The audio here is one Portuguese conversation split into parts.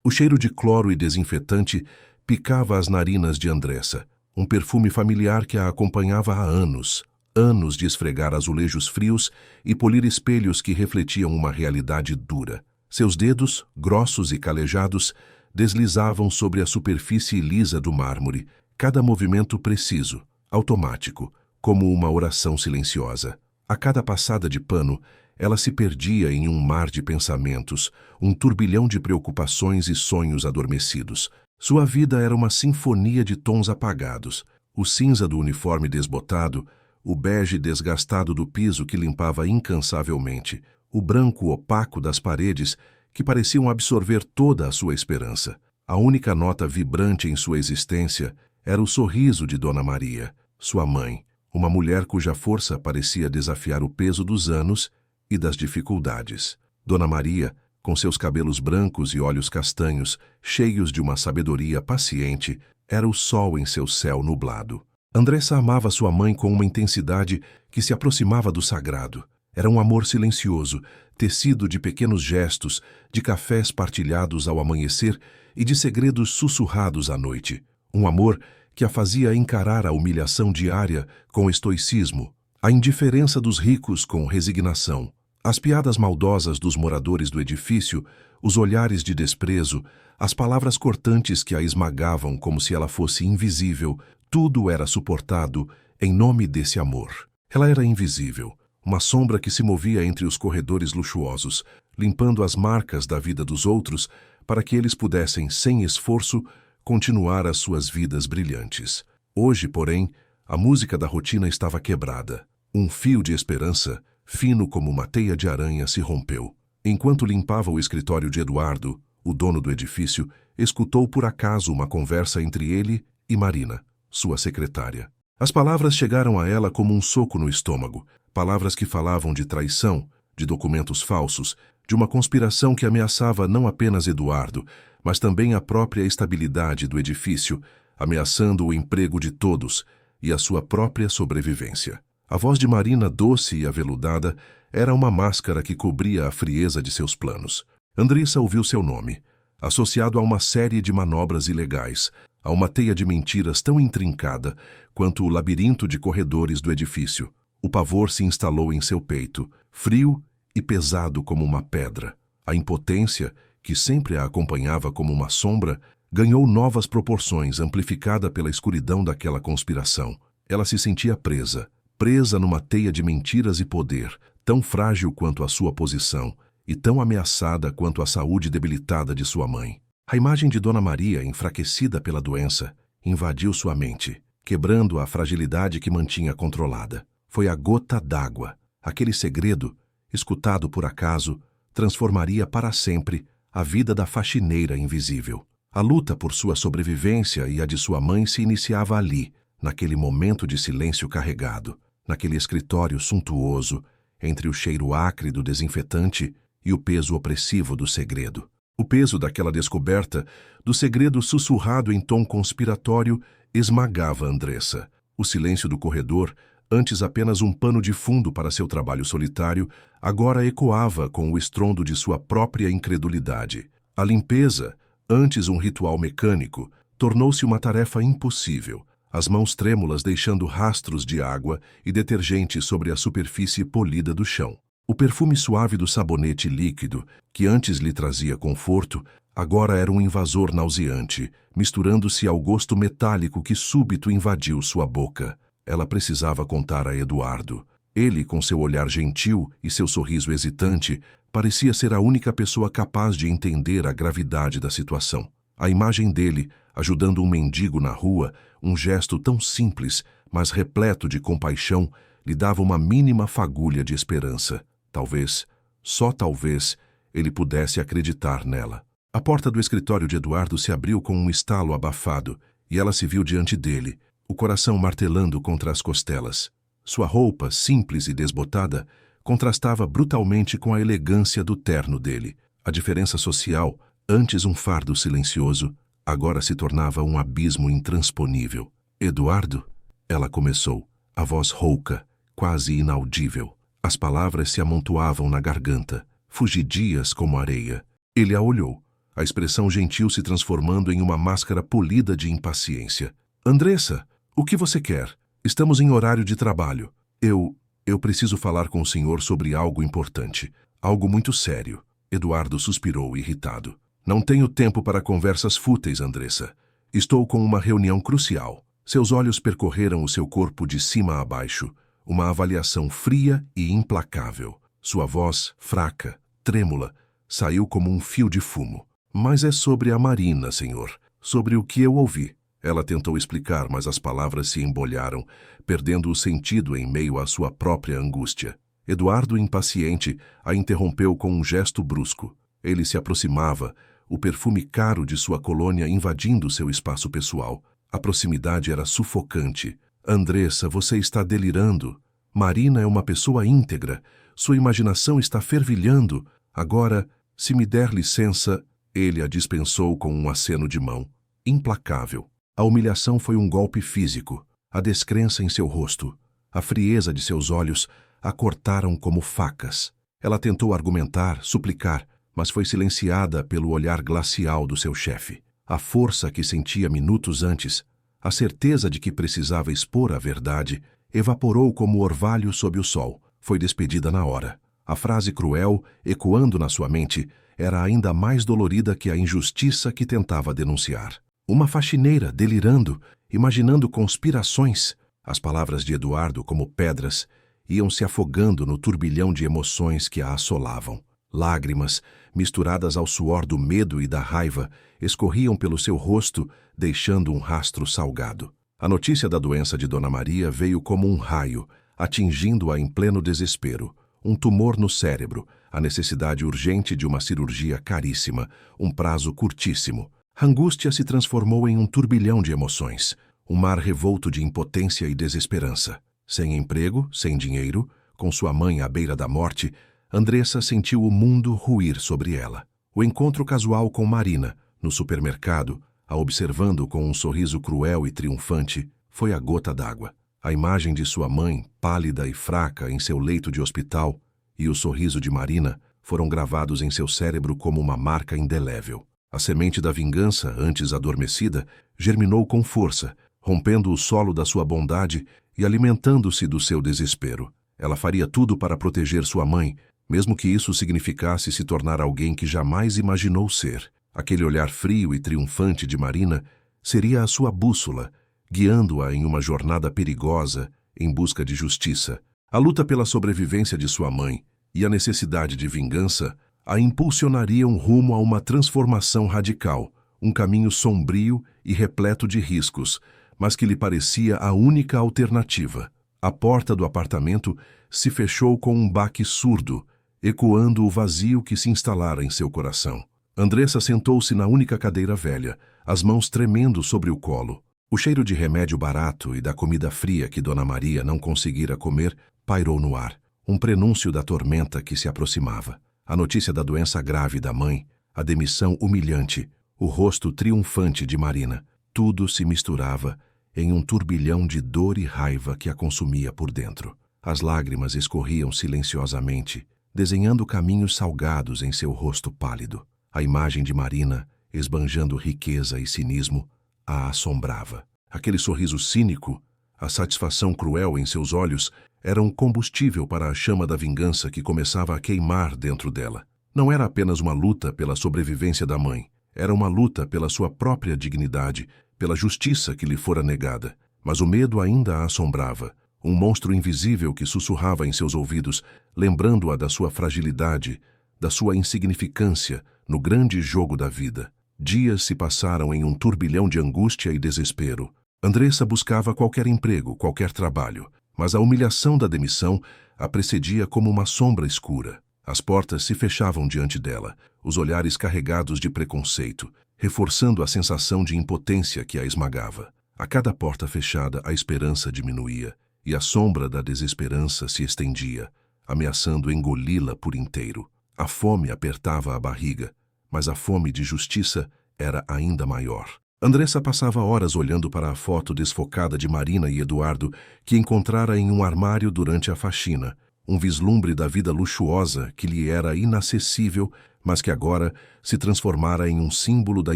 O cheiro de cloro e desinfetante picava as narinas de Andressa, um perfume familiar que a acompanhava há anos, anos de esfregar azulejos frios e polir espelhos que refletiam uma realidade dura. Seus dedos, grossos e calejados, deslizavam sobre a superfície lisa do mármore, cada movimento preciso, automático, como uma oração silenciosa. A cada passada de pano, ela se perdia em um mar de pensamentos, um turbilhão de preocupações e sonhos adormecidos. Sua vida era uma sinfonia de tons apagados, o cinza do uniforme desbotado, o bege desgastado do piso que limpava incansavelmente, o branco opaco das paredes que pareciam absorver toda a sua esperança. A única nota vibrante em sua existência era o sorriso de Dona Maria, sua mãe, uma mulher cuja força parecia desafiar o peso dos anos e das dificuldades. Dona Maria, com seus cabelos brancos e olhos castanhos, cheios de uma sabedoria paciente, era o sol em seu céu nublado. Andressa amava sua mãe com uma intensidade que se aproximava do sagrado. Era um amor silencioso, tecido de pequenos gestos, de cafés partilhados ao amanhecer e de segredos sussurrados à noite. Um amor que a fazia encarar a humilhação diária com estoicismo, a indiferença dos ricos com resignação, as piadas maldosas dos moradores do edifício, os olhares de desprezo, as palavras cortantes que a esmagavam como se ela fosse invisível, tudo era suportado em nome desse amor. Ela era invisível, uma sombra que se movia entre os corredores luxuosos, limpando as marcas da vida dos outros para que eles pudessem, sem esforço, continuar as suas vidas brilhantes. Hoje, porém, a música da rotina estava quebrada. Um fio de esperança, fino como uma teia de aranha, se rompeu. Enquanto limpava o escritório de Eduardo, o dono do edifício escutou por acaso uma conversa entre ele e Marina, sua secretária. As palavras chegaram a ela como um soco no estômago, palavras que falavam de traição, de documentos falsos, de uma conspiração que ameaçava não apenas Eduardo, mas também a própria estabilidade do edifício, ameaçando o emprego de todos e a sua própria sobrevivência. A voz de Marina, doce e aveludada, era uma máscara que cobria a frieza de seus planos. Andressa ouviu seu nome, associado a uma série de manobras ilegais, a uma teia de mentiras tão intrincada quanto o labirinto de corredores do edifício. O pavor se instalou em seu peito, frio e pesado como uma pedra. A impotência, que sempre a acompanhava como uma sombra, ganhou novas proporções, amplificada pela escuridão daquela conspiração. Ela se sentia presa numa teia de mentiras e poder, tão frágil quanto a sua posição e tão ameaçada quanto a saúde debilitada de sua mãe. A imagem de Dona Maria, enfraquecida pela doença, invadiu sua mente, quebrando a fragilidade que mantinha controlada. Foi a gota d'água. Aquele segredo, escutado por acaso, transformaria para sempre a vida da faxineira invisível. A luta por sua sobrevivência e a de sua mãe se iniciava ali, naquele momento de silêncio carregado, naquele escritório suntuoso, entre o cheiro acre do desinfetante e o peso opressivo do segredo. O peso daquela descoberta, do segredo sussurrado em tom conspiratório, esmagava Andressa. O silêncio do corredor, antes apenas um pano de fundo para seu trabalho solitário, agora ecoava com o estrondo de sua própria incredulidade. A limpeza, antes um ritual mecânico, tornou-se uma tarefa impossível, as mãos trêmulas deixando rastros de água e detergente sobre a superfície polida do chão. O perfume suave do sabonete líquido, que antes lhe trazia conforto, agora era um invasor nauseante, misturando-se ao gosto metálico que súbito invadiu sua boca. Ela precisava contar a Eduardo. Ele, com seu olhar gentil e seu sorriso hesitante, parecia ser a única pessoa capaz de entender a gravidade da situação. A imagem dele, ajudando um mendigo na rua, um gesto tão simples, mas repleto de compaixão, lhe dava uma mínima fagulha de esperança. Talvez, só talvez, ele pudesse acreditar nela. A porta do escritório de Eduardo se abriu com um estalo abafado, e ela se viu diante dele, o coração martelando contra as costelas. Sua roupa, simples e desbotada, contrastava brutalmente com a elegância do terno dele. A diferença social, antes um fardo silencioso, agora se tornava um abismo intransponível. Eduardo? Ela começou, a voz rouca, quase inaudível. As palavras se amontoavam na garganta, fugidias como areia. Ele a olhou, a expressão gentil se transformando em uma máscara polida de impaciência. Andressa, o que você quer? Estamos em horário de trabalho. Eu preciso falar com o senhor sobre algo importante. Algo muito sério. Eduardo suspirou, irritado. Não tenho tempo para conversas fúteis, Andressa. Estou com uma reunião crucial. Seus olhos percorreram o seu corpo de cima a baixo. Uma avaliação fria e implacável. Sua voz, fraca, trêmula, saiu como um fio de fumo. Mas é sobre a Marina, senhor. Sobre o que eu ouvi. Ela tentou explicar, mas as palavras se embolharam, perdendo o sentido em meio à sua própria angústia. Eduardo, impaciente, a interrompeu com um gesto brusco. Ele se aproximava, o perfume caro de sua colônia invadindo seu espaço pessoal. A proximidade era sufocante. Andressa, você está delirando. Marina é uma pessoa íntegra. Sua imaginação está fervilhando. Agora, se me der licença, ele a dispensou com um aceno de mão. Implacável. A humilhação foi um golpe físico. A descrença em seu rosto, a frieza de seus olhos a cortaram como facas. Ela tentou argumentar, suplicar, mas foi silenciada pelo olhar glacial do seu chefe. A força que sentia minutos antes, a certeza de que precisava expor a verdade, evaporou como orvalho sob o sol. Foi despedida na hora. A frase cruel, ecoando na sua mente, era ainda mais dolorida que a injustiça que tentava denunciar. Uma faxineira delirando, imaginando conspirações. As palavras de Eduardo, como pedras, iam se afogando no turbilhão de emoções que a assolavam. Lágrimas, misturadas ao suor do medo e da raiva, escorriam pelo seu rosto, deixando um rastro salgado. A notícia da doença de Dona Maria veio como um raio, atingindo-a em pleno desespero. Um tumor no cérebro, a necessidade urgente de uma cirurgia caríssima, um prazo curtíssimo. A angústia se transformou em um turbilhão de emoções, um mar revolto de impotência e desesperança. Sem emprego, sem dinheiro, com sua mãe à beira da morte, Andressa sentiu o mundo ruir sobre ela. O encontro casual com Marina, no supermercado, a observando com um sorriso cruel e triunfante, foi a gota d'água. A imagem de sua mãe, pálida e fraca, em seu leito de hospital, e o sorriso de Marina foram gravados em seu cérebro como uma marca indelével. A semente da vingança, antes adormecida, germinou com força, rompendo o solo da sua bondade e alimentando-se do seu desespero. Ela faria tudo para proteger sua mãe, mesmo que isso significasse se tornar alguém que jamais imaginou ser. Aquele olhar frio e triunfante de Marina seria a sua bússola, guiando-a em uma jornada perigosa em busca de justiça. A luta pela sobrevivência de sua mãe e a necessidade de vingança a impulsionariam rumo a uma transformação radical, um caminho sombrio e repleto de riscos, mas que lhe parecia a única alternativa. A porta do apartamento se fechou com um baque surdo, ecoando o vazio que se instalara em seu coração. Andressa sentou-se na única cadeira velha, as mãos tremendo sobre o colo. O cheiro de remédio barato e da comida fria que Dona Maria não conseguira comer pairou no ar, um prenúncio da tormenta que se aproximava. A notícia da doença grave da mãe, a demissão humilhante, o rosto triunfante de Marina, tudo se misturava em um turbilhão de dor e raiva que a consumia por dentro. As lágrimas escorriam silenciosamente, desenhando caminhos salgados em seu rosto pálido. A imagem de Marina, esbanjando riqueza e cinismo, a assombrava. Aquele sorriso cínico, a satisfação cruel em seus olhos, era um combustível para a chama da vingança que começava a queimar dentro dela. Não era apenas uma luta pela sobrevivência da mãe, era uma luta pela sua própria dignidade, pela justiça que lhe fora negada. Mas o medo ainda a assombrava, um monstro invisível que sussurrava em seus ouvidos, lembrando-a da sua fragilidade, da sua insignificância no grande jogo da vida. Dias se passaram em um turbilhão de angústia e desespero. Andressa buscava qualquer emprego, qualquer trabalho, mas a humilhação da demissão a precedia como uma sombra escura. As portas se fechavam diante dela, os olhares carregados de preconceito, reforçando a sensação de impotência que a esmagava. A cada porta fechada, a esperança diminuía, e a sombra da desesperança se estendia, ameaçando engoli-la por inteiro. A fome apertava a barriga, mas a fome de justiça era ainda maior. Andressa passava horas olhando para a foto desfocada de Marina e Eduardo que encontrara em um armário durante a faxina, um vislumbre da vida luxuosa que lhe era inacessível, mas que agora se transformara em um símbolo da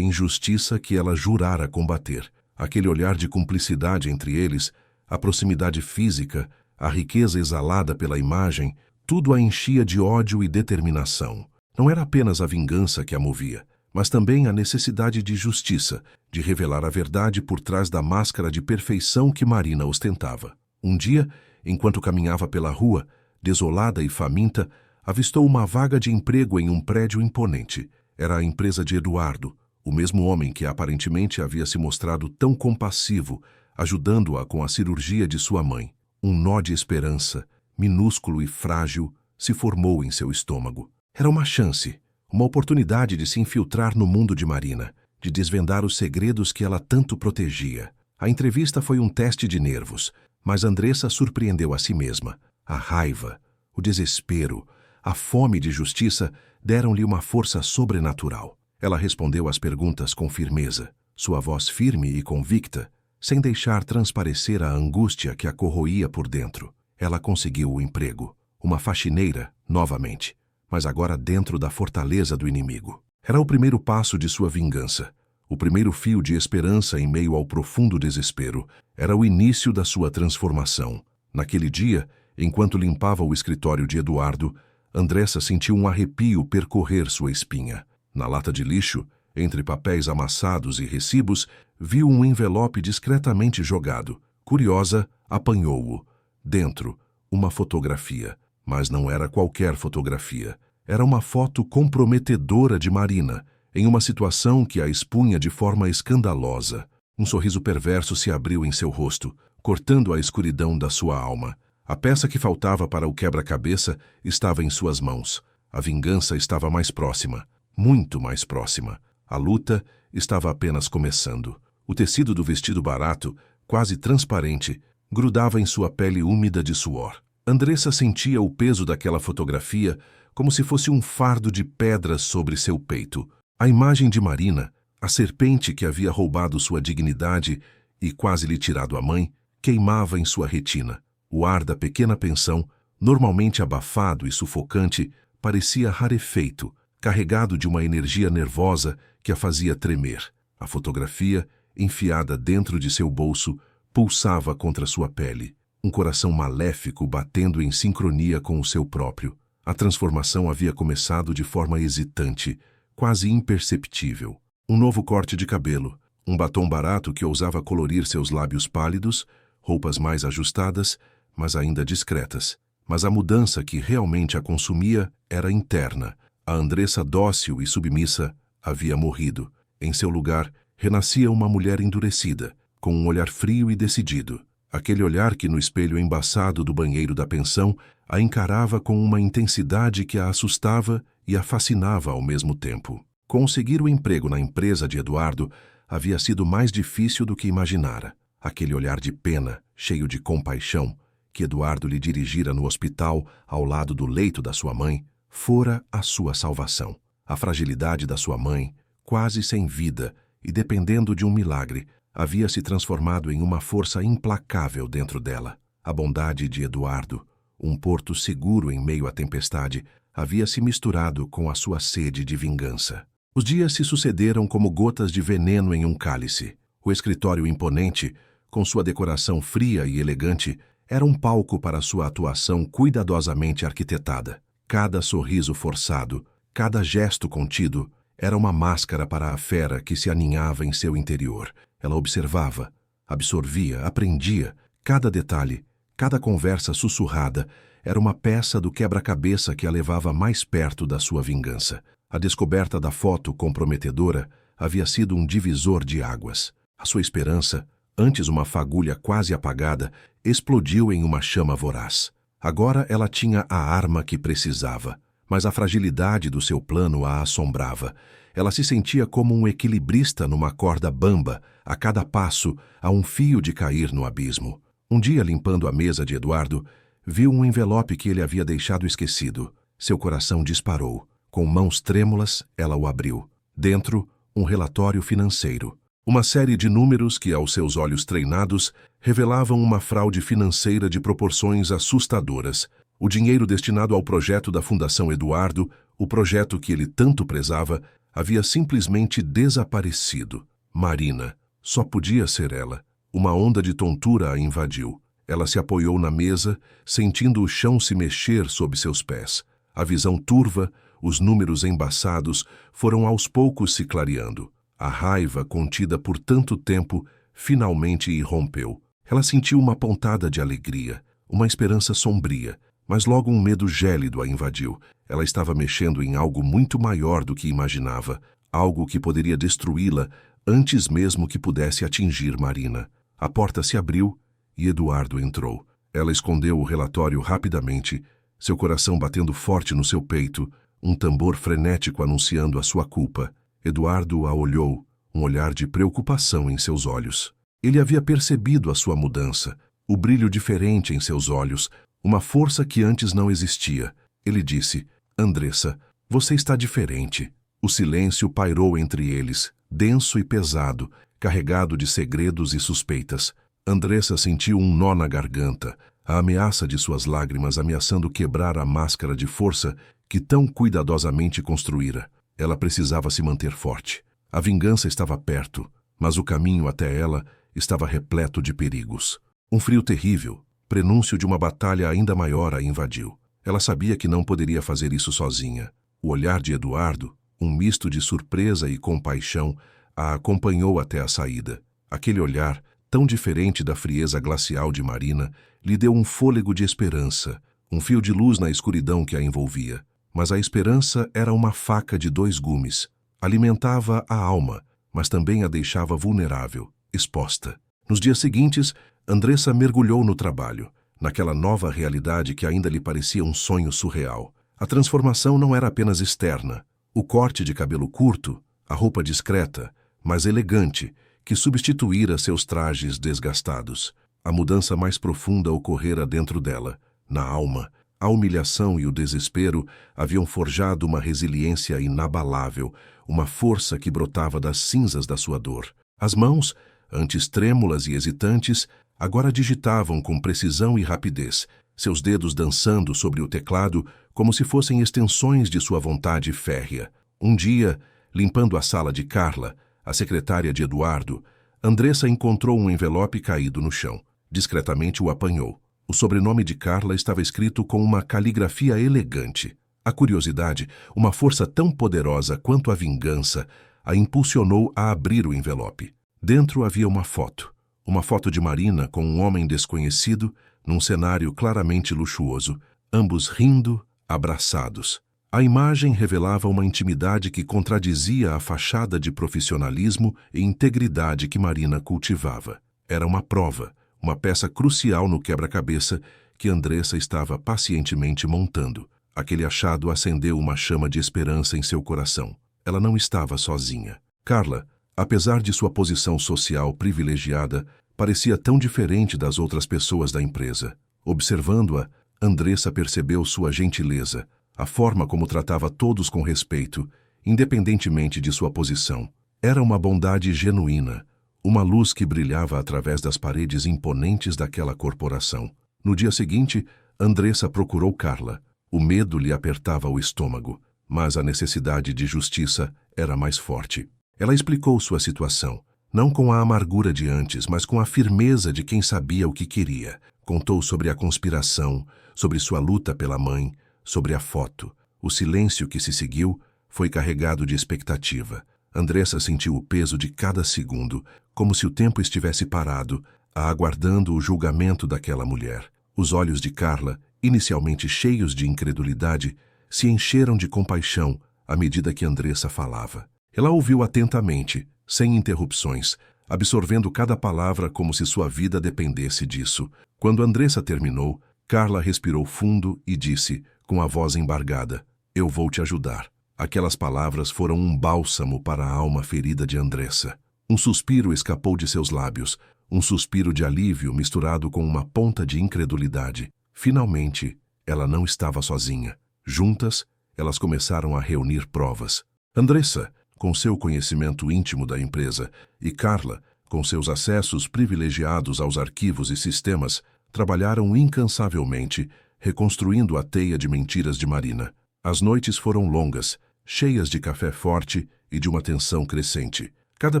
injustiça que ela jurara combater. Aquele olhar de cumplicidade entre eles, a proximidade física, a riqueza exalada pela imagem, tudo a enchia de ódio e determinação. Não era apenas a vingança que a movia, mas também a necessidade de justiça, de revelar a verdade por trás da máscara de perfeição que Marina ostentava. Um dia, enquanto caminhava pela rua, desolada e faminta, avistou uma vaga de emprego em um prédio imponente. Era a empresa de Eduardo, o mesmo homem que aparentemente havia se mostrado tão compassivo, ajudando-a com a cirurgia de sua mãe. Um nó de esperança, minúsculo e frágil, se formou em seu estômago. Era uma chance, uma oportunidade de se infiltrar no mundo de Marina, de desvendar os segredos que ela tanto protegia. A entrevista foi um teste de nervos, mas Andressa surpreendeu a si mesma. A raiva, o desespero, a fome de justiça deram-lhe uma força sobrenatural. Ela respondeu às perguntas com firmeza, sua voz firme e convicta, sem deixar transparecer a angústia que a corroía por dentro. Ela conseguiu o emprego, uma faxineira, novamente, mas agora dentro da fortaleza do inimigo. Era o primeiro passo de sua vingança, o primeiro fio de esperança em meio ao profundo desespero. Era o início da sua transformação. Naquele dia, enquanto limpava o escritório de Eduardo, Andressa sentiu um arrepio percorrer sua espinha. Na lata de lixo, entre papéis amassados e recibos, viu um envelope discretamente jogado. Curiosa, apanhou-o. Dentro, uma fotografia. Mas não era qualquer fotografia. Era uma foto comprometedora de Marina, em uma situação que a expunha de forma escandalosa. Um sorriso perverso se abriu em seu rosto, cortando a escuridão da sua alma. A peça que faltava para o quebra-cabeça estava em suas mãos. A vingança estava mais próxima, muito mais próxima. A luta estava apenas começando. O tecido do vestido barato, quase transparente, grudava em sua pele úmida de suor. Andressa sentia o peso daquela fotografia como se fosse um fardo de pedras sobre seu peito. A imagem de Marina, a serpente que havia roubado sua dignidade e quase lhe tirado a mãe, queimava em sua retina. O ar da pequena pensão, normalmente abafado e sufocante, parecia rarefeito, carregado de uma energia nervosa que a fazia tremer. A fotografia, enfiada dentro de seu bolso, pulsava contra sua pele, um coração maléfico batendo em sincronia com o seu próprio. A transformação havia começado de forma hesitante, quase imperceptível. Um novo corte de cabelo, um batom barato que ousava colorir seus lábios pálidos, roupas mais ajustadas, mas ainda discretas. Mas a mudança que realmente a consumia era interna. A Andressa dócil e submissa havia morrido. Em seu lugar, renascia uma mulher endurecida, com um olhar frio e decidido. Aquele olhar que no espelho embaçado do banheiro da pensão a encarava com uma intensidade que a assustava e a fascinava ao mesmo tempo. Conseguir o emprego na empresa de Eduardo havia sido mais difícil do que imaginara. Aquele olhar de pena, cheio de compaixão, que Eduardo lhe dirigira no hospital ao lado do leito da sua mãe, fora a sua salvação. A fragilidade da sua mãe, quase sem vida e dependendo de um milagre, havia se transformado em uma força implacável dentro dela. A bondade de Eduardo, um porto seguro em meio à tempestade, havia se misturado com a sua sede de vingança. Os dias se sucederam como gotas de veneno em um cálice. O escritório imponente, com sua decoração fria e elegante, era um palco para sua atuação cuidadosamente arquitetada. Cada sorriso forçado, cada gesto contido, era uma máscara para a fera que se aninhava em seu interior. Ela observava, absorvia, aprendia. Cada detalhe, cada conversa sussurrada, era uma peça do quebra-cabeça que a levava mais perto da sua vingança. A descoberta da foto comprometedora havia sido um divisor de águas. A sua esperança, antes uma fagulha quase apagada, explodiu em uma chama voraz. Agora ela tinha a arma que precisava, mas a fragilidade do seu plano a assombrava. Ela se sentia como um equilibrista numa corda bamba, a cada passo, a um fio de cair no abismo. Um dia, limpando a mesa de Eduardo, viu um envelope que ele havia deixado esquecido. Seu coração disparou. Com mãos trêmulas, ela o abriu. Dentro, um relatório financeiro. Uma série de números que, aos seus olhos treinados, revelavam uma fraude financeira de proporções assustadoras. O dinheiro destinado ao projeto da Fundação Eduardo, o projeto que ele tanto prezava, havia simplesmente desaparecido. Marina, só podia ser ela. Uma onda de tontura a invadiu. Ela se apoiou na mesa, sentindo o chão se mexer sob seus pés. A visão turva, os números embaçados, foram aos poucos se clareando. A raiva, contida por tanto tempo, finalmente irrompeu. Ela sentiu uma pontada de alegria, uma esperança sombria, mas logo um medo gélido a invadiu. Ela estava mexendo em algo muito maior do que imaginava, algo que poderia destruí-la antes mesmo que pudesse atingir Marina. A porta se abriu e Eduardo entrou. Ela escondeu o relatório rapidamente, seu coração batendo forte no seu peito, um tambor frenético anunciando a sua culpa. Eduardo a olhou, um olhar de preocupação em seus olhos. Ele havia percebido a sua mudança, o brilho diferente em seus olhos, uma força que antes não existia. Ele disse: Andressa, você está diferente. O silêncio pairou entre eles, denso e pesado, carregado de segredos e suspeitas. Andressa sentiu um nó na garganta, a ameaça de suas lágrimas ameaçando quebrar a máscara de força que tão cuidadosamente construíra. Ela precisava se manter forte. A vingança estava perto, mas o caminho até ela estava repleto de perigos. Um frio terrível, prenúncio de uma batalha ainda maior, a invadiu. Ela sabia que não poderia fazer isso sozinha. O olhar de Eduardo, um misto de surpresa e compaixão, a acompanhou até a saída. Aquele olhar, tão diferente da frieza glacial de Marina, lhe deu um fôlego de esperança, um fio de luz na escuridão que a envolvia. Mas a esperança era uma faca de dois gumes. Alimentava a alma, mas também a deixava vulnerável, exposta. Nos dias seguintes, Andressa mergulhou no trabalho, naquela nova realidade que ainda lhe parecia um sonho surreal. A transformação não era apenas externa. O corte de cabelo curto, a roupa discreta, mas elegante, que substituíra seus trajes desgastados. A mudança mais profunda ocorrera dentro dela, na alma. A humilhação e o desespero haviam forjado uma resiliência inabalável, uma força que brotava das cinzas da sua dor. As mãos, antes trêmulas e hesitantes, agora digitavam com precisão e rapidez, seus dedos dançando sobre o teclado como se fossem extensões de sua vontade férrea. Um dia, limpando a sala de Carla, a secretária de Eduardo, Andressa encontrou um envelope caído no chão. Discretamente o apanhou. O sobrenome de Carla estava escrito com uma caligrafia elegante. A curiosidade, uma força tão poderosa quanto a vingança, a impulsionou a abrir o envelope. Dentro havia uma foto de Marina com um homem desconhecido, num cenário claramente luxuoso, ambos rindo, abraçados. A imagem revelava uma intimidade que contradizia a fachada de profissionalismo e integridade que Marina cultivava. Era uma prova, uma peça crucial no quebra-cabeça que Andressa estava pacientemente montando. Aquele achado acendeu uma chama de esperança em seu coração. Ela não estava sozinha. Carla, apesar de sua posição social privilegiada, parecia tão diferente das outras pessoas da empresa. Observando-a, Andressa percebeu sua gentileza, a forma como tratava todos com respeito, independentemente de sua posição. Era uma bondade genuína, uma luz que brilhava através das paredes imponentes daquela corporação. No dia seguinte, Andressa procurou Carla. O medo lhe apertava o estômago, mas a necessidade de justiça era mais forte. Ela explicou sua situação, não com a amargura de antes, mas com a firmeza de quem sabia o que queria. Contou sobre a conspiração, sobre sua luta pela mãe, sobre a foto. O silêncio que se seguiu foi carregado de expectativa. Andressa sentiu o peso de cada segundo, como se o tempo estivesse parado, aguardando o julgamento daquela mulher. Os olhos de Carla, inicialmente cheios de incredulidade, se encheram de compaixão à medida que Andressa falava. Ela ouviu atentamente, sem interrupções, absorvendo cada palavra como se sua vida dependesse disso. Quando Andressa terminou, Carla respirou fundo e disse, com a voz embargada: "Eu vou te ajudar." Aquelas palavras foram um bálsamo para a alma ferida de Andressa. Um suspiro escapou de seus lábios, um suspiro de alívio misturado com uma ponta de incredulidade. Finalmente, ela não estava sozinha. Juntas, elas começaram a reunir provas. Andressa, com seu conhecimento íntimo da empresa, e Carla, com seus acessos privilegiados aos arquivos e sistemas, trabalharam incansavelmente, reconstruindo a teia de mentiras de Marina. As noites foram longas, cheias de café forte e de uma tensão crescente. Cada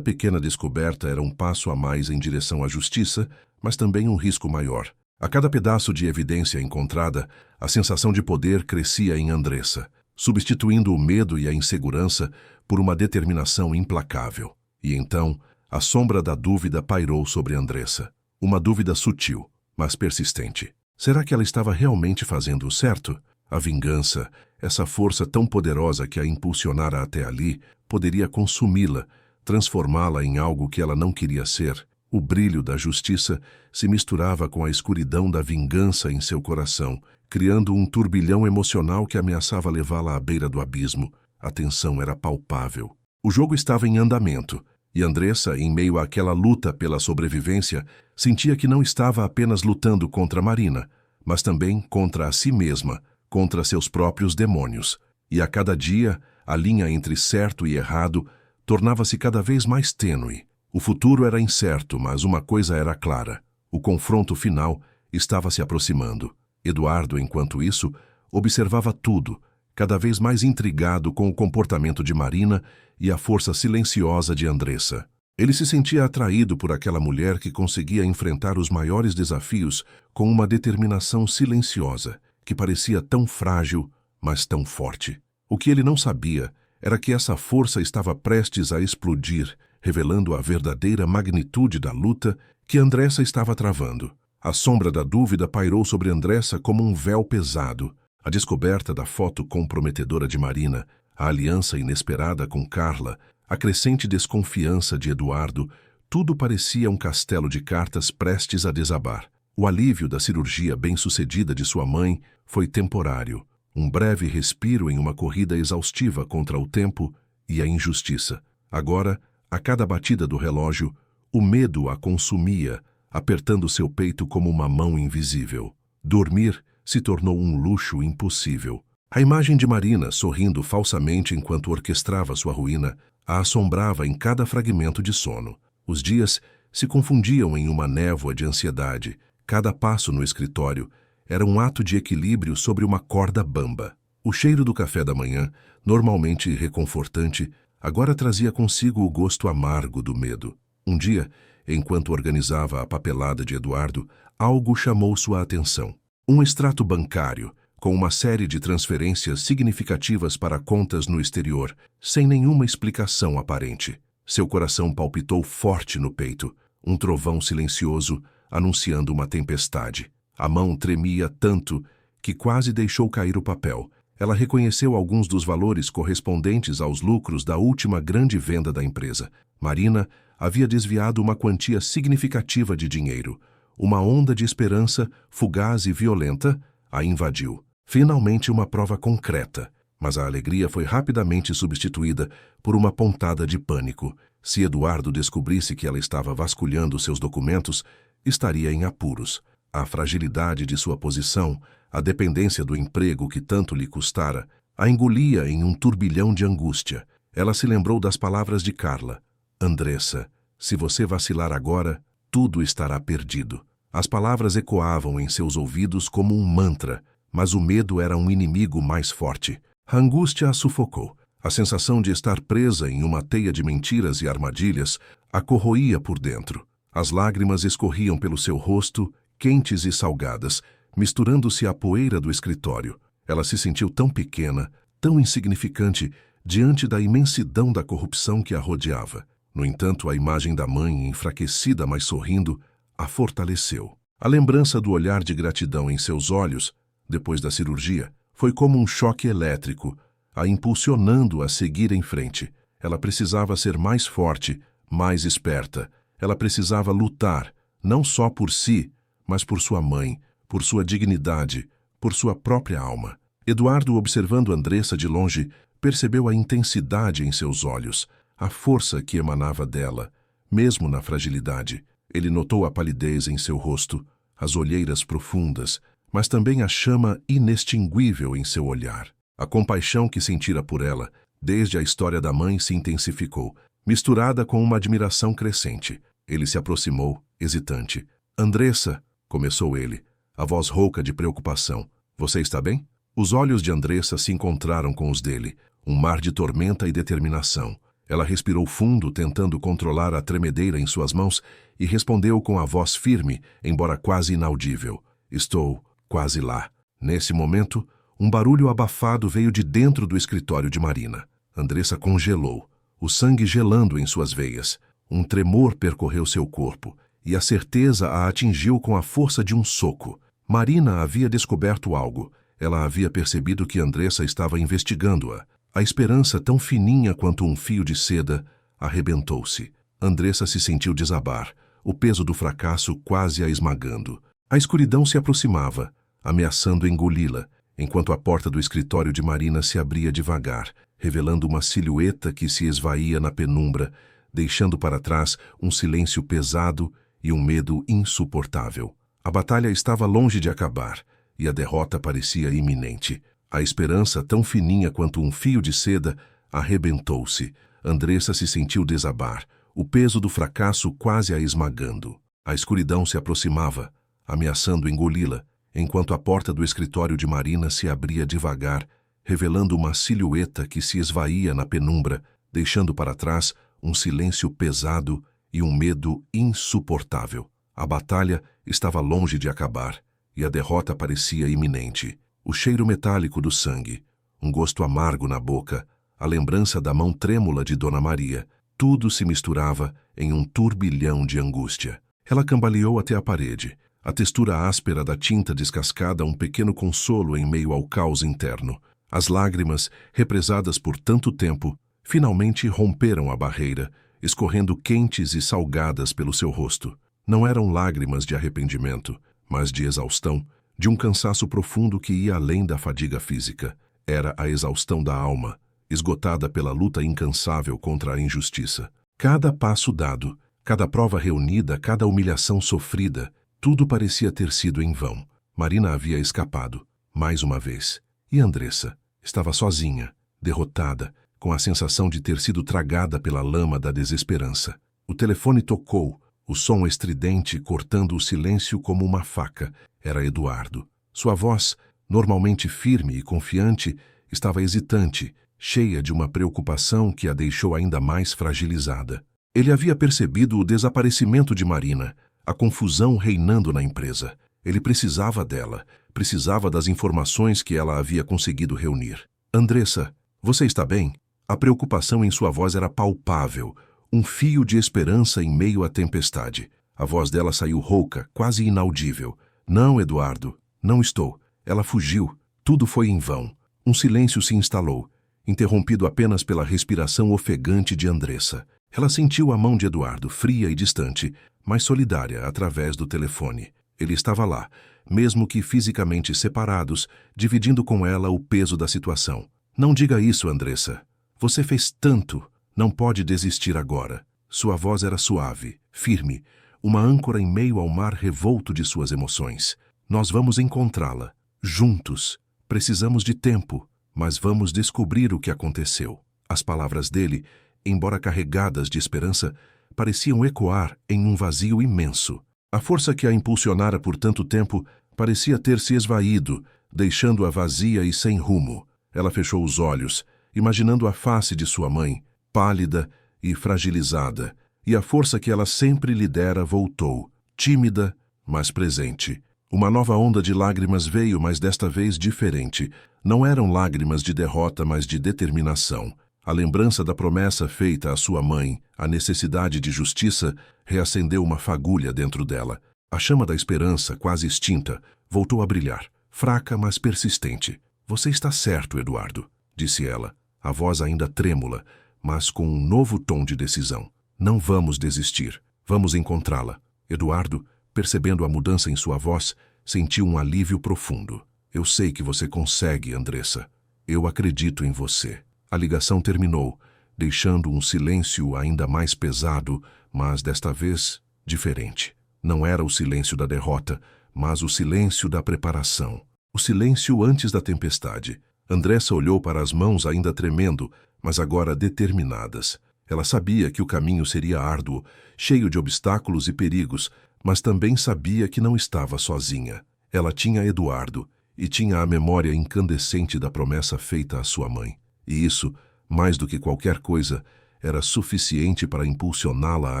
pequena descoberta era um passo a mais em direção à justiça, mas também um risco maior. A cada pedaço de evidência encontrada, a sensação de poder crescia em Andressa, substituindo o medo e a insegurança por uma determinação implacável. E então, a sombra da dúvida pairou sobre Andressa. Uma dúvida sutil, mas persistente. Será que ela estava realmente fazendo o certo? A vingança, essa força tão poderosa que a impulsionara até ali, poderia consumi-la, transformá-la em algo que ela não queria ser. O brilho da justiça se misturava com a escuridão da vingança em seu coração, criando um turbilhão emocional que ameaçava levá-la à beira do abismo. A tensão era palpável. O jogo estava em andamento, e Andressa, em meio àquela luta pela sobrevivência, sentia que não estava apenas lutando contra Marina, mas também contra a si mesma, contra seus próprios demônios. E a cada dia, a linha entre certo e errado tornava-se cada vez mais tênue. O futuro era incerto, mas uma coisa era clara. O confronto final estava se aproximando. Eduardo, enquanto isso, observava tudo, cada vez mais intrigado com o comportamento de Marina e a força silenciosa de Andressa. Ele se sentia atraído por aquela mulher que conseguia enfrentar os maiores desafios com uma determinação silenciosa, que parecia tão frágil, mas tão forte. O que ele não sabia era que essa força estava prestes a explodir, revelando a verdadeira magnitude da luta que Andressa estava travando. A sombra da dúvida pairou sobre Andressa como um véu pesado. A descoberta da foto comprometedora de Marina, a aliança inesperada com Carla, a crescente desconfiança de Eduardo, tudo parecia um castelo de cartas prestes a desabar. O alívio da cirurgia bem-sucedida de sua mãe foi temporário, um breve respiro em uma corrida exaustiva contra o tempo e a injustiça. Agora, a cada batida do relógio, o medo a consumia, apertando seu peito como uma mão invisível. Dormir se tornou um luxo impossível. A imagem de Marina, sorrindo falsamente enquanto orquestrava sua ruína, a assombrava em cada fragmento de sono. Os dias se confundiam em uma névoa de ansiedade. Cada passo no escritório era um ato de equilíbrio sobre uma corda bamba. O cheiro do café da manhã, normalmente reconfortante, agora trazia consigo o gosto amargo do medo. Um dia, enquanto organizava a papelada de Eduardo, algo chamou sua atenção. Um extrato bancário, com uma série de transferências significativas para contas no exterior, sem nenhuma explicação aparente. Seu coração palpitou forte no peito, um trovão silencioso anunciando uma tempestade. A mão tremia tanto que quase deixou cair o papel. Ela reconheceu alguns dos valores correspondentes aos lucros da última grande venda da empresa. Marina havia desviado uma quantia significativa de dinheiro. Uma onda de esperança, fugaz e violenta, a invadiu. Finalmente uma prova concreta, mas a alegria foi rapidamente substituída por uma pontada de pânico. Se Eduardo descobrisse que ela estava vasculhando seus documentos, estaria em apuros. A fragilidade de sua posição, a dependência do emprego que tanto lhe custara, a engolia em um turbilhão de angústia. Ela se lembrou das palavras de Carla. Andressa, se você vacilar agora, tudo estará perdido. As palavras ecoavam em seus ouvidos como um mantra, mas o medo era um inimigo mais forte. A angústia a sufocou. A sensação de estar presa em uma teia de mentiras e armadilhas a corroía por dentro. As lágrimas escorriam pelo seu rosto, quentes e salgadas, misturando-se à poeira do escritório. Ela se sentiu tão pequena, tão insignificante, diante da imensidão da corrupção que a rodeava. No entanto, a imagem da mãe, enfraquecida mas sorrindo, a fortaleceu. A lembrança do olhar de gratidão em seus olhos, depois da cirurgia, foi como um choque elétrico, a impulsionando a seguir em frente. Ela precisava ser mais forte, mais esperta. Ela precisava lutar, não só por si, mas por sua mãe, por sua dignidade, por sua própria alma. Eduardo, observando Andressa de longe, percebeu a intensidade em seus olhos, a força que emanava dela, mesmo na fragilidade. Ele notou a palidez em seu rosto, as olheiras profundas, mas também a chama inextinguível em seu olhar. A compaixão que sentira por ela, desde a história da mãe, se intensificou, misturada com uma admiração crescente. Ele se aproximou, hesitante. Andressa, começou ele, a voz rouca de preocupação. Você está bem? Os olhos de Andressa se encontraram com os dele, um mar de tormenta e determinação. Ela respirou fundo, tentando controlar a tremedeira em suas mãos, e respondeu com a voz firme, embora quase inaudível. Estou quase lá. Nesse momento, um barulho abafado veio de dentro do escritório de Marina. Andressa congelou, o sangue gelando em suas veias. Um tremor percorreu seu corpo, e a certeza a atingiu com a força de um soco. Marina havia descoberto algo. Ela havia percebido que Andressa estava investigando-a. A esperança, tão fininha quanto um fio de seda, arrebentou-se. Andressa se sentiu desabar, o peso do fracasso quase a esmagando. A escuridão se aproximava, ameaçando engoli-la, enquanto a porta do escritório de Marina se abria devagar, revelando uma silhueta que se esvaía na penumbra, deixando para trás um silêncio pesado e um medo insuportável. A batalha estava longe de acabar, e a derrota parecia iminente. A esperança, tão fininha quanto um fio de seda, arrebentou-se. Andressa se sentiu desabar, o peso do fracasso quase a esmagando. A escuridão se aproximava, ameaçando engoli-la, enquanto a porta do escritório de Marina se abria devagar, revelando uma silhueta que se esvaía na penumbra, deixando para trás um silêncio pesado e um medo insuportável. A batalha estava longe de acabar, e a derrota parecia iminente. O cheiro metálico do sangue, um gosto amargo na boca, a lembrança da mão trêmula de Dona Maria, tudo se misturava em um turbilhão de angústia. Ela cambaleou até a parede, a textura áspera da tinta descascada um pequeno consolo em meio ao caos interno. As lágrimas, represadas por tanto tempo, finalmente romperam a barreira, escorrendo quentes e salgadas pelo seu rosto. Não eram lágrimas de arrependimento, mas de exaustão, de um cansaço profundo que ia além da fadiga física. Era a exaustão da alma, esgotada pela luta incansável contra a injustiça. Cada passo dado, cada prova reunida, cada humilhação sofrida, tudo parecia ter sido em vão. Marina havia escapado, mais uma vez. E Andressa estava sozinha, derrotada, com a sensação de ter sido tragada pela lama da desesperança. O telefone tocou, o som estridente cortando o silêncio como uma faca. Era Eduardo. Sua voz, normalmente firme e confiante, estava hesitante, cheia de uma preocupação que a deixou ainda mais fragilizada. Ele havia percebido o desaparecimento de Marina, a confusão reinando na empresa. Ele precisava dela, precisava das informações que ela havia conseguido reunir. Andressa, você está bem? A preocupação em sua voz era palpável, um fio de esperança em meio à tempestade. A voz dela saiu rouca, quase inaudível. Não, Eduardo, não estou. Ela fugiu. Tudo foi em vão. Um silêncio se instalou, interrompido apenas pela respiração ofegante de Andressa. Ela sentiu a mão de Eduardo, fria e distante, mas solidária, através do telefone. Ele estava lá, mesmo que fisicamente separados, dividindo com ela o peso da situação. Não diga isso, Andressa. Você fez tanto. Não pode desistir agora. Sua voz era suave, firme, uma âncora em meio ao mar revolto de suas emoções. Nós vamos encontrá-la, juntos. Precisamos de tempo, mas vamos descobrir o que aconteceu. As palavras dele, embora carregadas de esperança, pareciam ecoar em um vazio imenso. A força que a impulsionara por tanto tempo parecia ter se esvaído, deixando-a vazia e sem rumo. Ela fechou os olhos, imaginando a face de sua mãe, pálida e fragilizada, e a força que ela sempre lhe dera voltou, tímida, mas presente. Uma nova onda de lágrimas veio, mas desta vez diferente. Não eram lágrimas de derrota, mas de determinação. A lembrança da promessa feita à sua mãe, a necessidade de justiça, reacendeu uma fagulha dentro dela. A chama da esperança, quase extinta, voltou a brilhar, fraca, mas persistente. Você está certo, Eduardo, disse ela, a voz ainda trêmula, mas com um novo tom de decisão. Não vamos desistir. Vamos encontrá-la. Eduardo, percebendo a mudança em sua voz, sentiu um alívio profundo. Eu sei que você consegue, Andressa. Eu acredito em você. A ligação terminou, deixando um silêncio ainda mais pesado, mas desta vez diferente. Não era o silêncio da derrota, mas o silêncio da preparação. O silêncio antes da tempestade. Andressa olhou para as mãos ainda tremendo, mas agora determinadas. Ela sabia que o caminho seria árduo, cheio de obstáculos e perigos, mas também sabia que não estava sozinha. Ela tinha Eduardo, e tinha a memória incandescente da promessa feita à sua mãe. E isso, mais do que qualquer coisa, era suficiente para impulsioná-la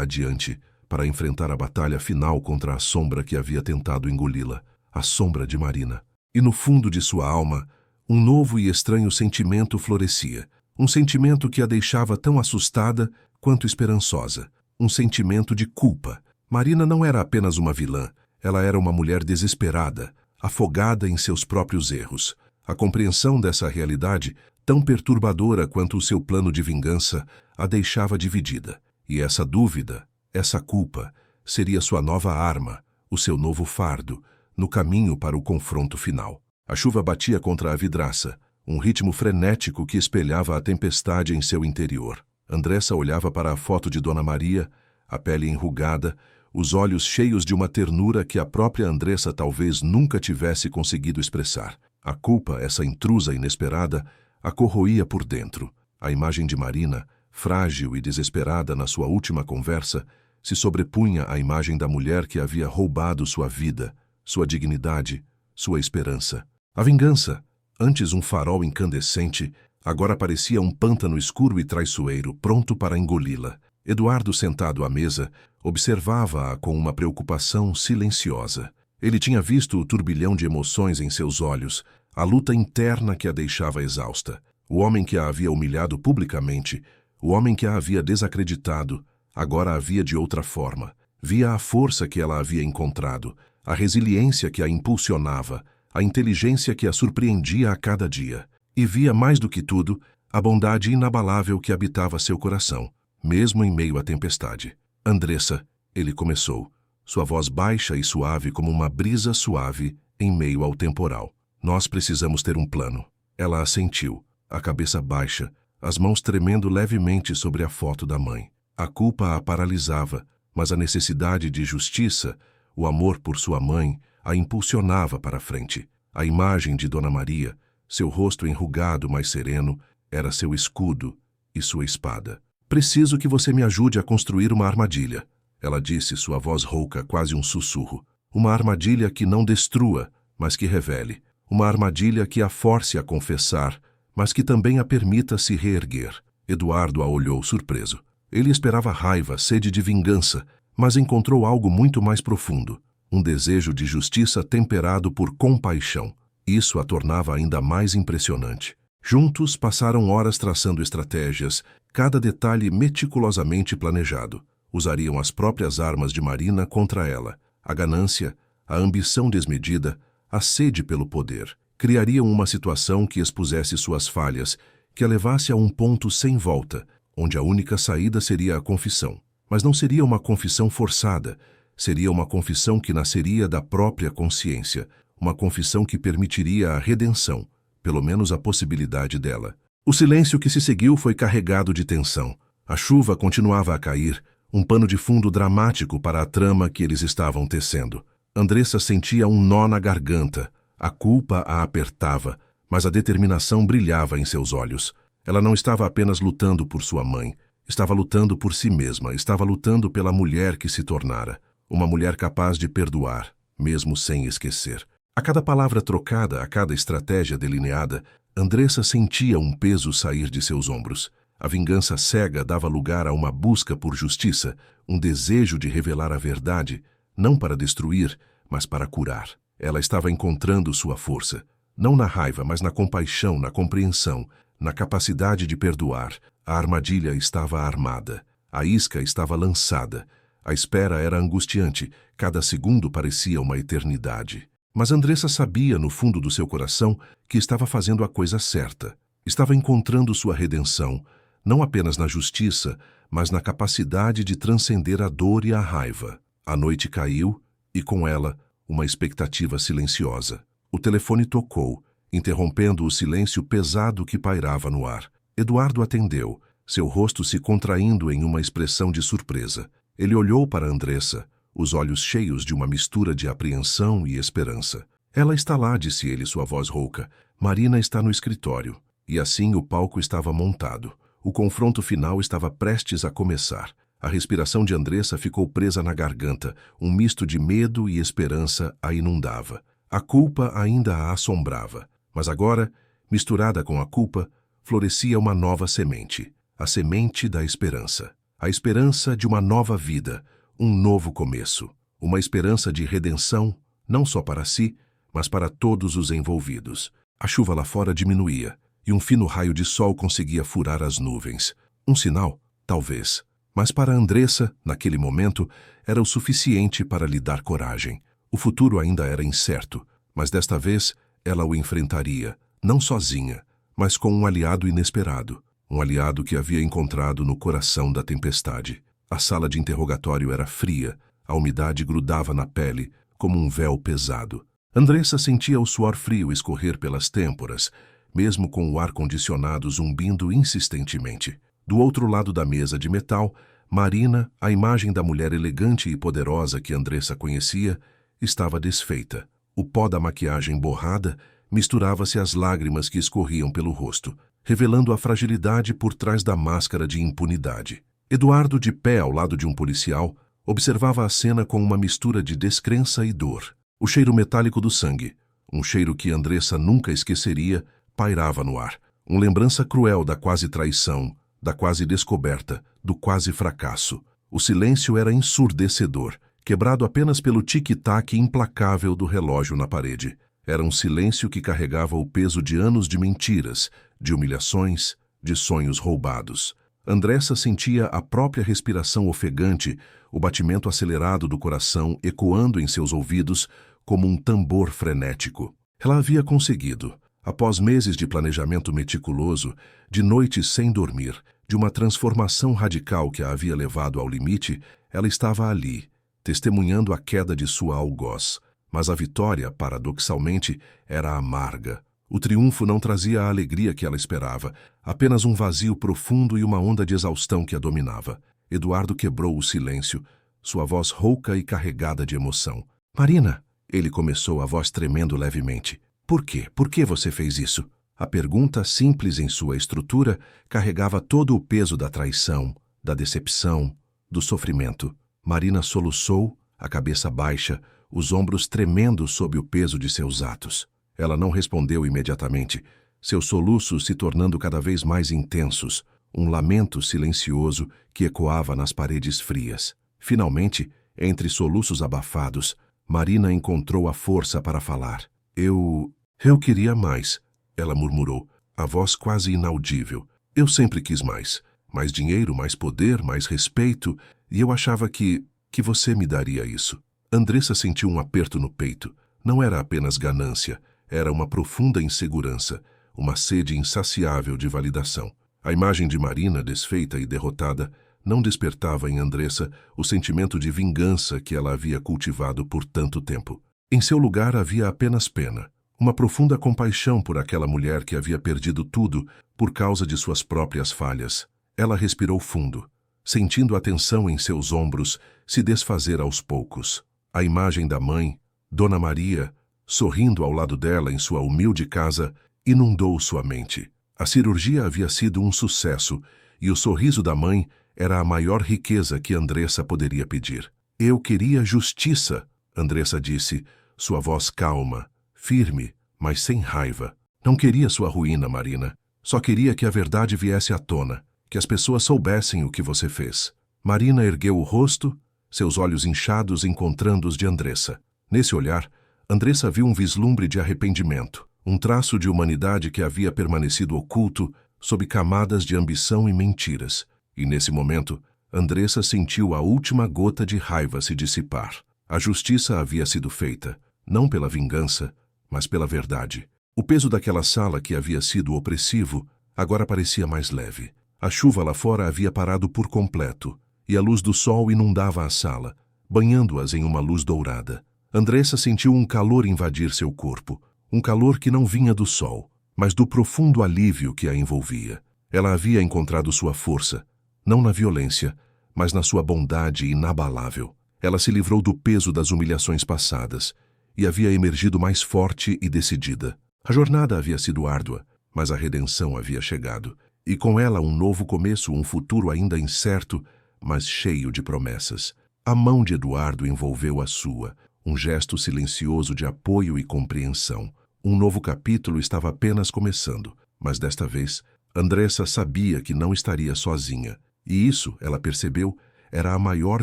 adiante, para enfrentar a batalha final contra a sombra que havia tentado engoli-la, a sombra de Marina. E no fundo de sua alma, um novo e estranho sentimento florescia, um sentimento que a deixava tão assustada quanto esperançosa, um sentimento de culpa. Marina não era apenas uma vilã, ela era uma mulher desesperada, afogada em seus próprios erros. A compreensão dessa realidade, tão perturbadora quanto o seu plano de vingança, a deixava dividida. E essa dúvida, essa culpa, seria sua nova arma, o seu novo fardo, no caminho para o confronto final. A chuva batia contra a vidraça, um ritmo frenético que espelhava a tempestade em seu interior. Andressa olhava para a foto de Dona Maria, a pele enrugada, os olhos cheios de uma ternura que a própria Andressa talvez nunca tivesse conseguido expressar. A culpa, essa intrusa inesperada, a corroía por dentro. A imagem de Marina, frágil e desesperada na sua última conversa, se sobrepunha à imagem da mulher que havia roubado sua vida, sua dignidade, sua esperança. A vingança, antes um farol incandescente, agora parecia um pântano escuro e traiçoeiro, pronto para engoli-la. Eduardo, sentado à mesa, observava-a com uma preocupação silenciosa. Ele tinha visto o turbilhão de emoções em seus olhos, a luta interna que a deixava exausta. O homem que a havia humilhado publicamente, o homem que a havia desacreditado, agora a via de outra forma. Via a força que ela havia encontrado, a resiliência que a impulsionava, a inteligência que a surpreendia a cada dia. E via, mais do que tudo, a bondade inabalável que habitava seu coração, mesmo em meio à tempestade. Andressa, ele começou, sua voz baixa e suave como uma brisa suave em meio ao temporal. Nós precisamos ter um plano. Ela assentiu, a cabeça baixa, as mãos tremendo levemente sobre a foto da mãe. A culpa a paralisava, mas a necessidade de justiça, o amor por sua mãe, a impulsionava para a frente. A imagem de Dona Maria, seu rosto enrugado mas sereno, era seu escudo e sua espada. Preciso que você me ajude a construir uma armadilha, ela disse, sua voz rouca, quase um sussurro. Uma armadilha que não destrua, mas que revele. Uma armadilha que a force a confessar, mas que também a permita se reerguer. Eduardo a olhou surpreso. Ele esperava raiva, sede de vingança, mas encontrou algo muito mais profundo. Um desejo de justiça temperado por compaixão. Isso a tornava ainda mais impressionante. Juntos passaram horas traçando estratégias, cada detalhe meticulosamente planejado. Usariam as próprias armas de Marina contra ela. A ganância, a ambição desmedida, a sede pelo poder. Criariam uma situação que expusesse suas falhas, que a levasse a um ponto sem volta, onde a única saída seria a confissão. Mas não seria uma confissão forçada, seria uma confissão que nasceria da própria consciência, uma confissão que permitiria a redenção, pelo menos a possibilidade dela. O silêncio que se seguiu foi carregado de tensão. A chuva continuava a cair, um pano de fundo dramático para a trama que eles estavam tecendo. Andressa sentia um nó na garganta. A culpa a apertava, mas a determinação brilhava em seus olhos. Ela não estava apenas lutando por sua mãe, estava lutando por si mesma, estava lutando pela mulher que se tornara. Uma mulher capaz de perdoar, mesmo sem esquecer. A cada palavra trocada, a cada estratégia delineada, Andressa sentia um peso sair de seus ombros. A vingança cega dava lugar a uma busca por justiça, um desejo de revelar a verdade, não para destruir, mas para curar. Ela estava encontrando sua força, não na raiva, mas na compaixão, na compreensão, na capacidade de perdoar. A armadilha estava armada, a isca estava lançada. A espera era angustiante, cada segundo parecia uma eternidade. Mas Andressa sabia, no fundo do seu coração, que estava fazendo a coisa certa. Estava encontrando sua redenção, não apenas na justiça, mas na capacidade de transcender a dor e a raiva. A noite caiu, e com ela, uma expectativa silenciosa. O telefone tocou, interrompendo o silêncio pesado que pairava no ar. Eduardo atendeu, seu rosto se contraindo em uma expressão de surpresa. Ele olhou para Andressa, os olhos cheios de uma mistura de apreensão e esperança. Ela está lá, disse ele, sua voz rouca. Marina está no escritório. E assim o palco estava montado. O confronto final estava prestes a começar. A respiração de Andressa ficou presa na garganta, um misto de medo e esperança a inundava. A culpa ainda a assombrava, mas agora, misturada com a culpa, florescia uma nova semente, a semente da esperança. A esperança de uma nova vida, um novo começo, uma esperança de redenção, não só para si, mas para todos os envolvidos. A chuva lá fora diminuía, e um fino raio de sol conseguia furar as nuvens. Um sinal? Talvez. Mas para Andressa, naquele momento, era o suficiente para lhe dar coragem. O futuro ainda era incerto, mas desta vez ela o enfrentaria, não sozinha, mas com um aliado inesperado, um aliado que havia encontrado no coração da tempestade. A sala de interrogatório era fria, a umidade grudava na pele como um véu pesado. Andressa sentia o suor frio escorrer pelas têmporas, mesmo com o ar-condicionado zumbindo insistentemente. Do outro lado da mesa de metal, Marina, a imagem da mulher elegante e poderosa que Andressa conhecia, estava desfeita. O pó da maquiagem borrada misturava-se às lágrimas que escorriam pelo rosto, revelando a fragilidade por trás da máscara de impunidade. Eduardo, de pé ao lado de um policial, observava a cena com uma mistura de descrença e dor. O cheiro metálico do sangue, um cheiro que Andressa nunca esqueceria, pairava no ar. Uma lembrança cruel da quase traição, da quase descoberta, do quase fracasso. O silêncio era ensurdecedor, quebrado apenas pelo tic-tac implacável do relógio na parede. Era um silêncio que carregava o peso de anos de mentiras, de humilhações, de sonhos roubados. Andressa sentia a própria respiração ofegante, o batimento acelerado do coração ecoando em seus ouvidos como um tambor frenético. Ela havia conseguido, após meses de planejamento meticuloso, de noites sem dormir, de uma transformação radical que a havia levado ao limite, ela estava ali, testemunhando a queda de sua algoz. Mas a vitória, paradoxalmente, era amarga. O triunfo não trazia a alegria que ela esperava, apenas um vazio profundo e uma onda de exaustão que a dominava. Eduardo quebrou o silêncio, sua voz rouca e carregada de emoção. "Marina", ele começou, a voz tremendo levemente. "Por quê? Por que você fez isso?" A pergunta, simples em sua estrutura, carregava todo o peso da traição, da decepção, do sofrimento. Marina soluçou, a cabeça baixa, os ombros tremendo sob o peso de seus atos. Ela não respondeu imediatamente, seus soluços se tornando cada vez mais intensos, um lamento silencioso que ecoava nas paredes frias. Finalmente, entre soluços abafados, Marina encontrou a força para falar. Eu queria mais", ela murmurou, a voz quase inaudível. "Eu sempre quis mais. Mais dinheiro, mais poder, mais respeito, e eu achava que você me daria isso." Andressa sentiu um aperto no peito. Não era apenas ganância, era uma profunda insegurança, uma sede insaciável de validação. A imagem de Marina, desfeita e derrotada, não despertava em Andressa o sentimento de vingança que ela havia cultivado por tanto tempo. Em seu lugar havia apenas pena, uma profunda compaixão por aquela mulher que havia perdido tudo por causa de suas próprias falhas. Ela respirou fundo, sentindo a tensão em seus ombros se desfazer aos poucos. A imagem da mãe, Dona Maria, sorrindo ao lado dela em sua humilde casa, inundou sua mente. A cirurgia havia sido um sucesso e o sorriso da mãe era a maior riqueza que Andressa poderia pedir. "Eu queria justiça", Andressa disse, sua voz calma, firme, mas sem raiva. "Não queria sua ruína, Marina. Só queria que a verdade viesse à tona, que as pessoas soubessem o que você fez." Marina ergueu o rosto, seus olhos inchados encontrando os de Andressa. Nesse olhar, Andressa viu um vislumbre de arrependimento, um traço de humanidade que havia permanecido oculto sob camadas de ambição e mentiras. E nesse momento, Andressa sentiu a última gota de raiva se dissipar. A justiça havia sido feita, não pela vingança, mas pela verdade. O peso daquela sala que havia sido opressivo agora parecia mais leve. A chuva lá fora havia parado por completo, e a luz do sol inundava a sala, banhando-as em uma luz dourada. Andressa sentiu um calor invadir seu corpo, um calor que não vinha do sol, mas do profundo alívio que a envolvia. Ela havia encontrado sua força, não na violência, mas na sua bondade inabalável. Ela se livrou do peso das humilhações passadas e havia emergido mais forte e decidida. A jornada havia sido árdua, mas a redenção havia chegado, e com ela um novo começo, um futuro ainda incerto, mas cheio de promessas. A mão de Eduardo envolveu a sua. um gesto silencioso de apoio e compreensão. Um novo capítulo estava apenas começando, mas desta vez, Andressa sabia que não estaria sozinha, e isso, ela percebeu, era a maior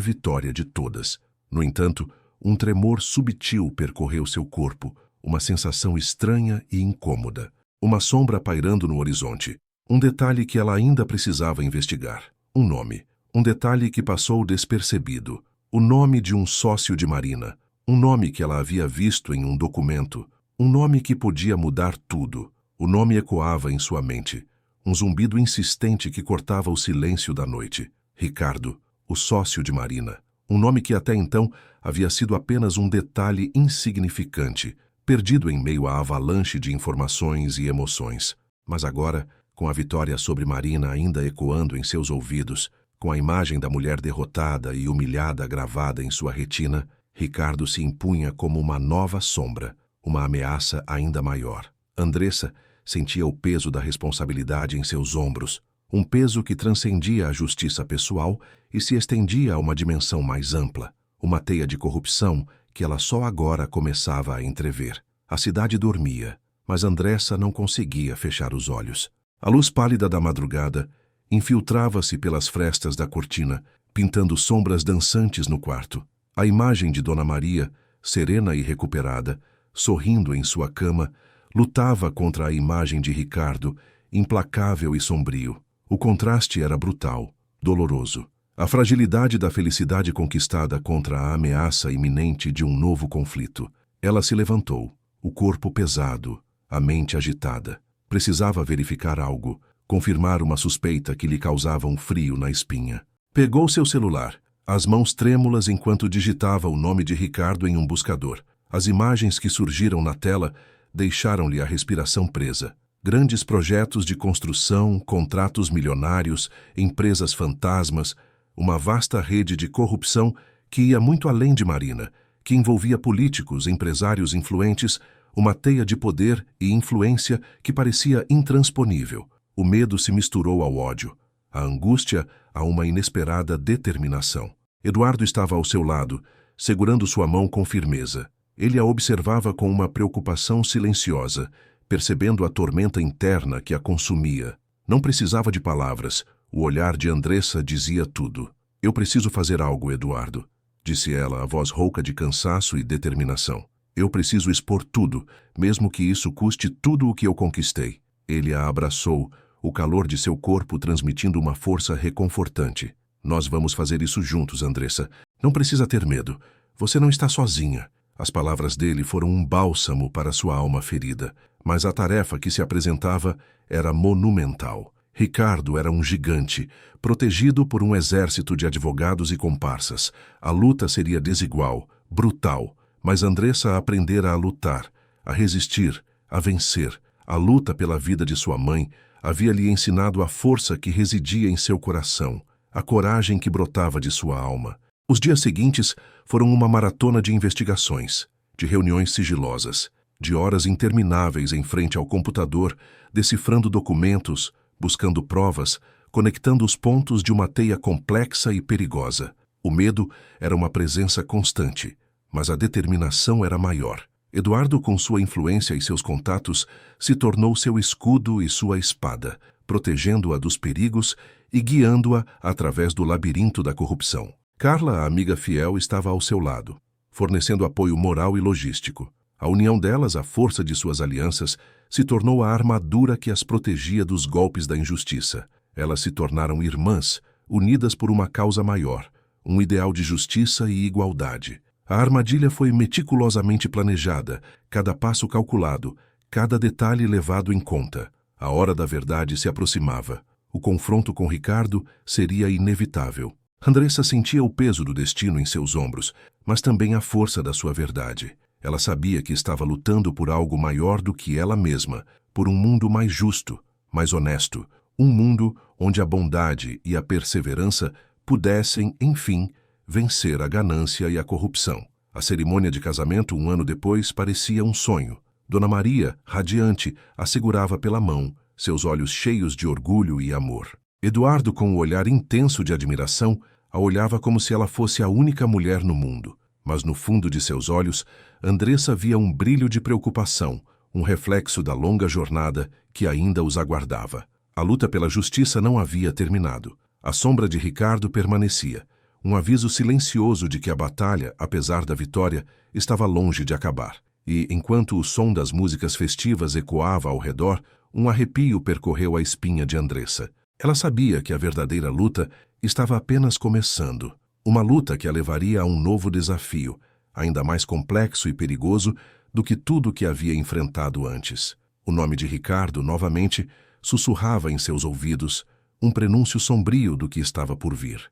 vitória de todas. No entanto, um tremor subtil percorreu seu corpo, uma sensação estranha e incômoda. Uma sombra pairando no horizonte. Um detalhe que ela ainda precisava investigar. Um nome. Um detalhe que passou despercebido. O nome de um sócio de Marina. Um nome que ela havia visto em um documento. Um nome que podia mudar tudo. O nome ecoava em sua mente. Um zumbido insistente que cortava o silêncio da noite. Ricardo, o sócio de Marina. Um nome que até então havia sido apenas um detalhe insignificante, perdido em meio à avalanche de informações e emoções. Mas agora, com a vitória sobre Marina ainda ecoando em seus ouvidos, com a imagem da mulher derrotada e humilhada gravada em sua retina, Ricardo se impunha como uma nova sombra, uma ameaça ainda maior. Andressa sentia o peso da responsabilidade em seus ombros, um peso que transcendia a justiça pessoal e se estendia a uma dimensão mais ampla, uma teia de corrupção que ela só agora começava a entrever. A cidade dormia, mas Andressa não conseguia fechar os olhos. A luz pálida da madrugada infiltrava-se pelas frestas da cortina, pintando sombras dançantes no quarto. A imagem de Dona Maria, serena e recuperada, sorrindo em sua cama, lutava contra a imagem de Ricardo, implacável e sombrio. O contraste era brutal, doloroso. A fragilidade da felicidade conquistada contra a ameaça iminente de um novo conflito. Ela se levantou, o corpo pesado, a mente agitada. Precisava verificar algo, confirmar uma suspeita que lhe causava um frio na espinha. Pegou seu celular, as mãos trêmulas enquanto digitava o nome de Ricardo em um buscador. As imagens que surgiram na tela deixaram-lhe a respiração presa. Grandes projetos de construção, contratos milionários, empresas fantasmas, uma vasta rede de corrupção que ia muito além de Marina, que envolvia políticos, empresários influentes, uma teia de poder e influência que parecia intransponível. O medo se misturou ao ódio, a angústia a uma inesperada determinação. Eduardo estava ao seu lado, segurando sua mão com firmeza. Ele a observava com uma preocupação silenciosa, percebendo a tormenta interna que a consumia. Não precisava de palavras. O olhar de Andressa dizia tudo. Eu preciso fazer algo, Eduardo, disse ela, a voz rouca de cansaço e determinação. Eu preciso expor tudo, mesmo que isso custe tudo o que eu conquistei. Ele a abraçou, o calor de seu corpo transmitindo uma força reconfortante. Nós vamos fazer isso juntos, Andressa. Não precisa ter medo. Você não está sozinha. As palavras dele foram um bálsamo para sua alma ferida, mas a tarefa que se apresentava era monumental. Ricardo era um gigante, protegido por um exército de advogados e comparsas. A luta seria desigual, brutal, mas Andressa aprendera a lutar, a resistir, a vencer. A luta pela vida de sua mãe havia lhe ensinado a força que residia em seu coração, a coragem que brotava de sua alma. Os dias seguintes foram uma maratona de investigações, de reuniões sigilosas, de horas intermináveis em frente ao computador, decifrando documentos, buscando provas, conectando os pontos de uma teia complexa e perigosa. O medo era uma presença constante, mas a determinação era maior. Eduardo, com sua influência e seus contatos, se tornou seu escudo e sua espada, protegendo-a dos perigos e guiando-a através do labirinto da corrupção. Carla, a amiga fiel, estava ao seu lado, fornecendo apoio moral e logístico. A união delas, a força de suas alianças, se tornou a armadura que as protegia dos golpes da injustiça. Elas se tornaram irmãs, unidas por uma causa maior, um ideal de justiça e igualdade. A armadilha foi meticulosamente planejada, cada passo calculado, cada detalhe levado em conta. A hora da verdade se aproximava. O confronto com Ricardo seria inevitável. Andressa sentia o peso do destino em seus ombros, mas também a força da sua verdade. Ela sabia que estava lutando por algo maior do que ela mesma, por um mundo mais justo, mais honesto, um mundo onde a bondade e a perseverança pudessem, enfim, vencer a ganância e a corrupção. A cerimônia de casamento, um ano depois, parecia um sonho. Dona Maria, radiante, a segurava pela mão, seus olhos cheios de orgulho e amor. Eduardo, com um olhar intenso de admiração, a olhava como se ela fosse a única mulher no mundo. Mas no fundo de seus olhos, Andressa via um brilho de preocupação, um reflexo da longa jornada que ainda os aguardava. A luta pela justiça não havia terminado. A sombra de Ricardo permanecia, um aviso silencioso de que a batalha, apesar da vitória, estava longe de acabar. E, enquanto o som das músicas festivas ecoava ao redor, um arrepio percorreu a espinha de Andressa. Ela sabia que a verdadeira luta estava apenas começando. Uma luta que a levaria a um novo desafio, ainda mais complexo e perigoso do que tudo que havia enfrentado antes. O nome de Ricardo, novamente, sussurrava em seus ouvidos, um prenúncio sombrio do que estava por vir.